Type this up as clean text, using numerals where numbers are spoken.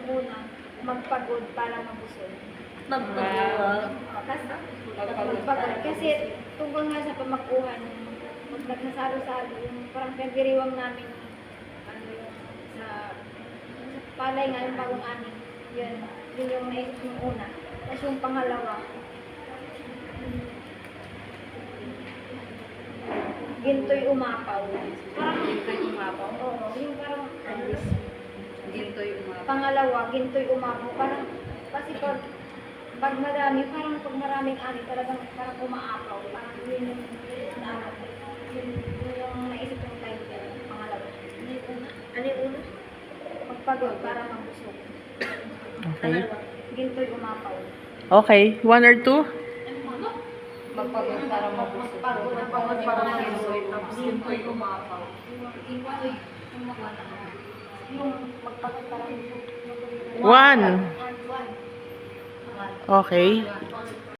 yung una, magpagod para mabusog. Magpagod. Kasi, magpagod. Kasi tungkol nga sa pamakuhan, pag nagsasalo-salo, yung parang pinagdiriwang namin, ano yung sa palay nga yung bagong aning, yun yung naisip yung una. Tapos yung pangalawa, ginto'y umapaw. Parang, Ginto'y umapaw. oo, yung parang, Ginto'y umapaw. pangalawa, ginto'y umapaw. Parang, kasi pag marami, parang pag maraming ani, talagang parang umaapaw. Parang yun yung, yun yung naisip yung title, pangalawa. Ano yung una? Magpagod para mabusog. Okay. Ginto'y umapaw. Okay. 1 or 2? Magpagod para mabusog. Magpagod para mabusog. Ginto'y umapaw. Yung magpagod para mabusog. 1. One. Okay.